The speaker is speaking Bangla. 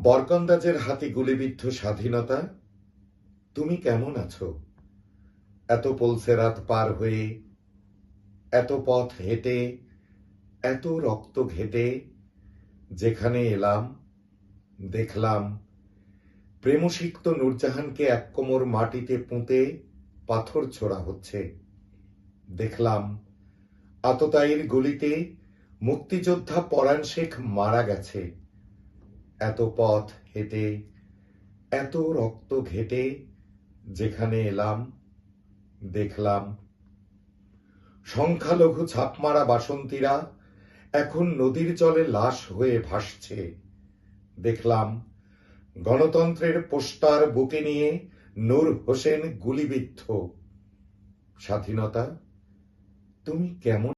বরকন্দাজের হাতে গুলিবিদ্ধ স্বাধীনতা, তুমি কেমন আছো? এত পলসেরাত পার হয়ে, এত পথ হেঁটে, এত রক্ত ঘেটে যেখানে এলাম, দেখলাম প্রেমসিক্ত নূরজাহানকে এক কোমর মাটিতে পুঁতে পাথর ছোড়া হচ্ছে। দেখলাম আততায়ীর গুলিতে মুক্তিযোদ্ধা পরাণ শেখ মারা গেছে। এত পথ হেঁটে, এত রক্ত ঘেটে যেখানে এলাম, দেখলাম সংখ্যালঘু ছাপমারা বাসন্তীরা এখন নদীর জলে লাশ হয়ে ভাসছে। দেখলাম গণতন্ত্রের পোস্টার বুকে নিয়ে নূর হোসেন গুলিবিদ্ধ। স্বাধীনতা, তুমি কেমন